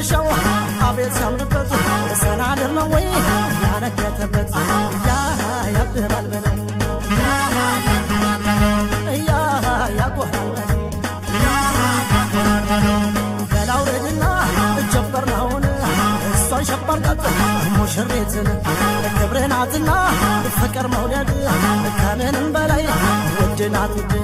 ትከሻው አቤት ሲያምርበት ሰናድር ነው ወይ ያነገተበት ያ ያብራል በለው ያ ያቆራል በላው ረድና ጀበርናውን እሷን ሸባርቀጥ ሙሽሪትን ክብርናትና ፍቅር መውደድ ከምንም በላይ ውድናት ውድ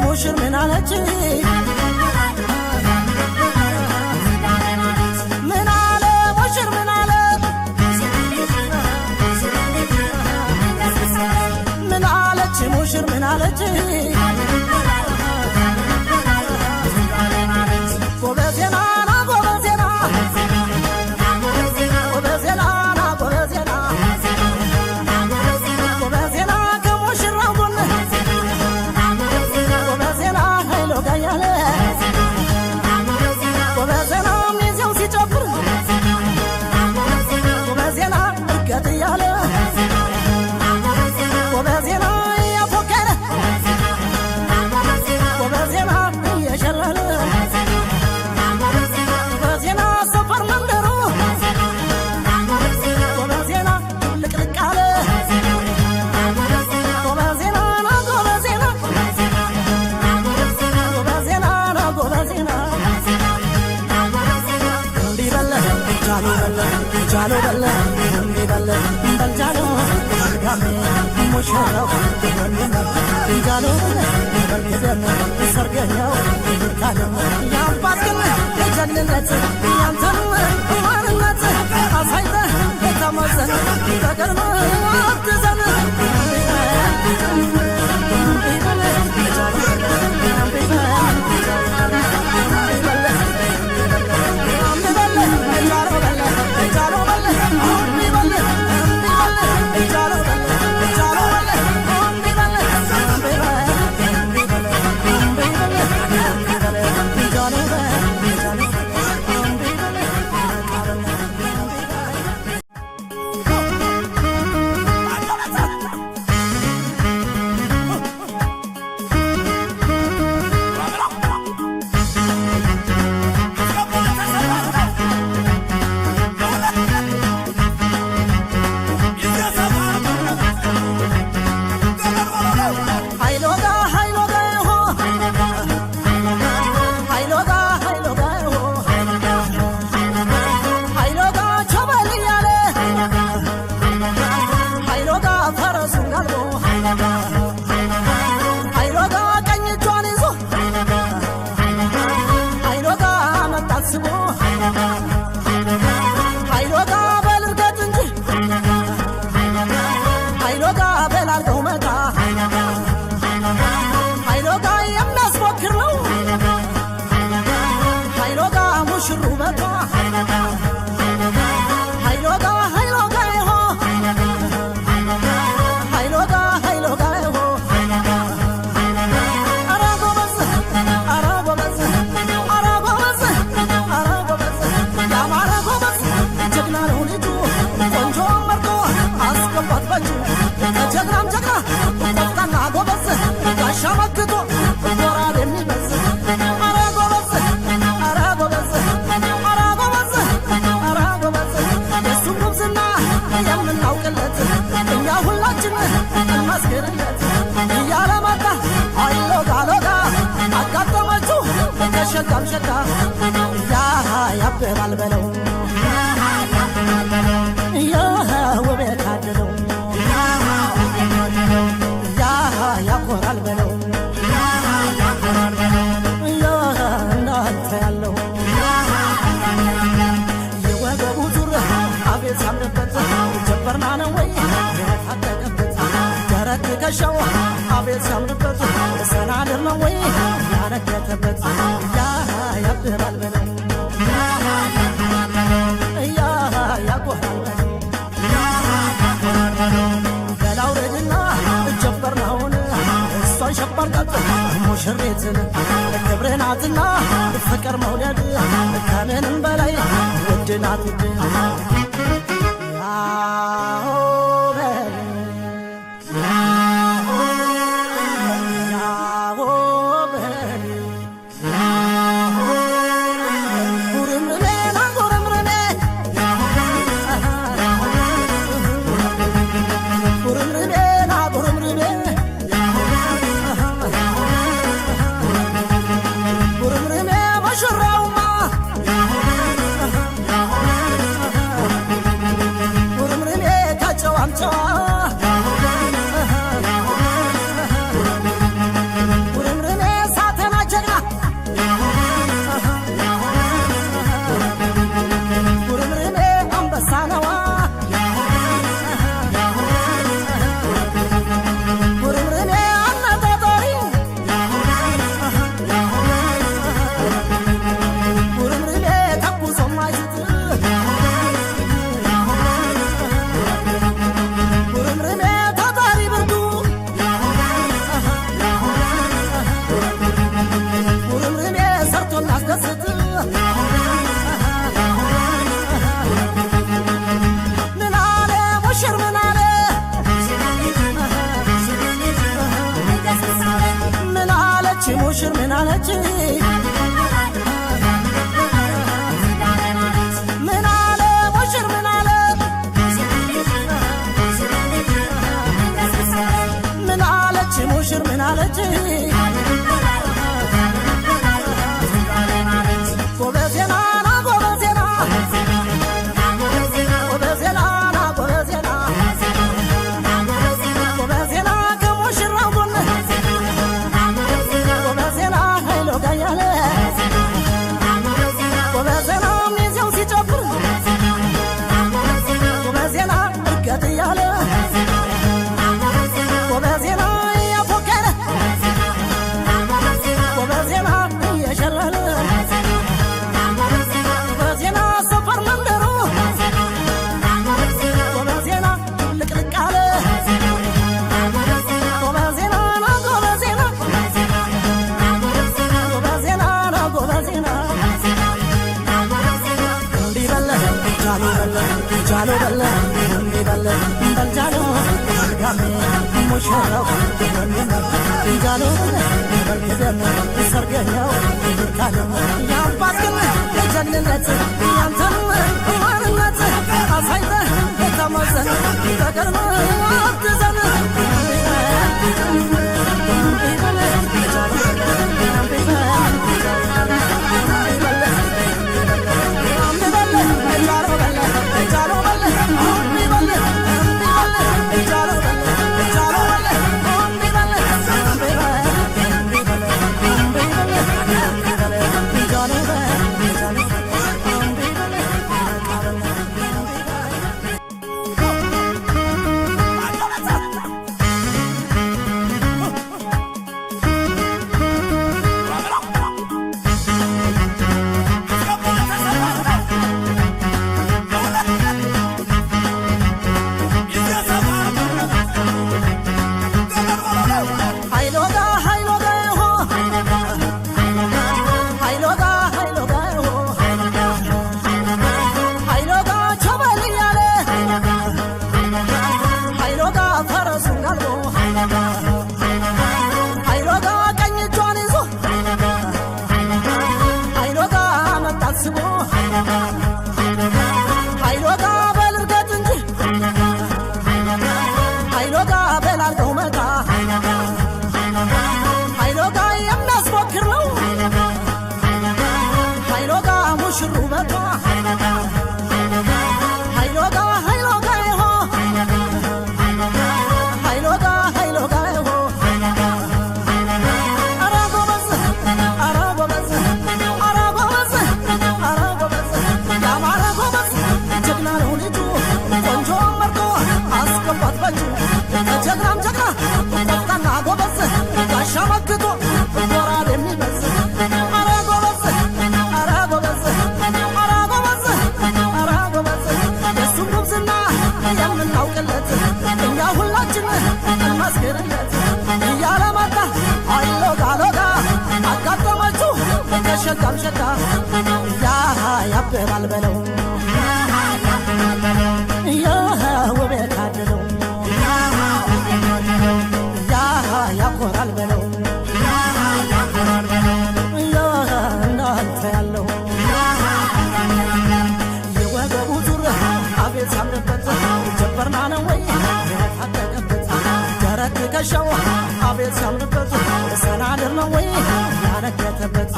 ሙሽር ምን አለች ምን አለ ሙሽር ምን አለ ምን አለች ሙሽር ምን አለች ጎበዜና ና ጎበዜና ጎበዜና ና ጎበዜና ጎበዜና ከሙሽራው ጎን ያለ ጎበዜና ሚዜው ሲጨፍር ጎበዜና እርገጥ ያለ ጎበዜና እያፎከረ ጎበዜና እየሸለለ ጎበዜና ሰፈር መንደሩ ጎበዜና ልቅልቅ አለ ጎበዜና ና ጎበዜና ጃሎ በለ እንዲ በለ በልጃሎ ጋሜ ሙሽራው ጃሎ በልገደም ሰርገኛው ካለም ያባክም ጀንነት ያንተም ማንነት አሳይተ ተማዘን ተገርማ አትዘን ሸጋም ሸጋ ያብባል በለው ውቤ ታድለው ያኮራል በለው እንዳንተ ያለው የወገቡ ዙር አቤት ሳምርበት ጀበርና ነው ወይ የታጠቀበት ደረት ከሻው አቤት ሳምርበት ሰናድር ነው ወይ ያነገተበት ያብባል በለው ያኮራል በለው ገላውረድና ጀበርናውን እሷን ሸባርቃት ሙሽሬትን ክብርናትና ፍቅር መውደድ ከምንም በላይ ውድናት ውድ ሙሽር ምን አለች ምን አለ ሙሽር ምን አለ ምን አለች ሙሽር ምን አለች ጎበዜና ጎበዜና ጎበዜና ጎበዜና ጎበዜና ከሙሽራው ጎን ጎበዜና ኃይሎ ጋያለ ጎበዜና ሚዜው ሲጨፍር ጎበዜና እርገጥ እያለ ጎበዜና እያፎከረ ጎበዜና እየሸለለ ጎበዜና ሰፈር መንደሩ ጎበዜና ልቅልቅ አለ ጎበዜና ጎበዜና ጎበዜና ጎበዜና እንዲህ በለ ጃሎ በለ ጃሎ በለ እንዲህ በለ በልጃሎ ጋሜ ሙሽራው ጃሎ በለ በልክደን ሰርገኛው ብርካለም ያባስክም ጀግንነት ያንተን ማንነት አሳይተህ ተመዘን በቀድሞ አትዘን ተክቶ ጎራድ የሚበዝ አረ ጎበዝ አረ ጎበዝ አረ ጎበዝ አረ ጎበዝ የሱን ጉብዝና የምናውቅለት እኛ ሁላችን እንመስክርለት እያለ መጣ አይሎጋ ሎጋ አጋጠማችሁ ከሸጋም ሸጋ ያ ያብባል በለው ያ ውቤ ካድለው ያ ያኮራል በለው ያ እናንተ ያለው የወገቡ ዙር አቤት ሳምርበት ጀበርና ነው ወይ የታጠቀበት ደረት ከሻው አቤት ሳምርበት ሰናድር ነው ወይ ያነገተበት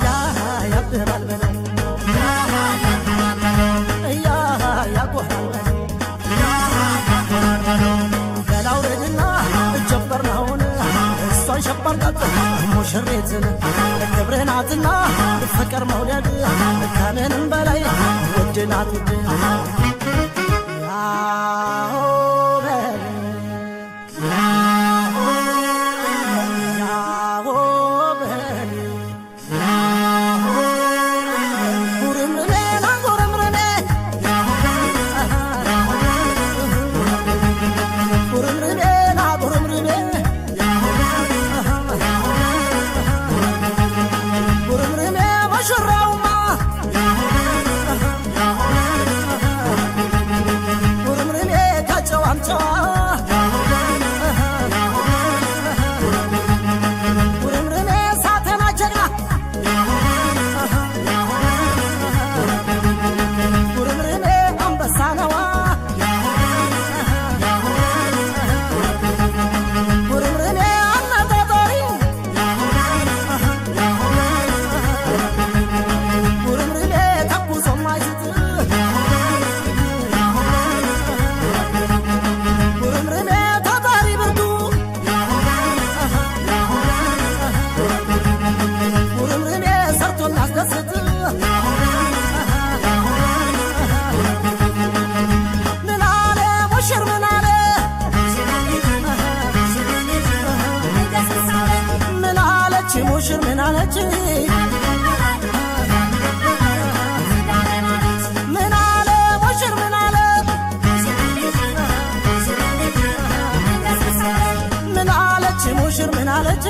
ያ ያብባል በለው ያ ያኮራል በለው ገላውሬድና ጀበርናውን እሷን ሸባርቃት ሙሽሪትን ክብርናትና ፍቅር መውደድ ከምንም በላይ ውድናት ውድ ሙሽር ምን አለች ምን አለ ሙሽር ምን አለ ምን አለች ሙሽር ምን አለች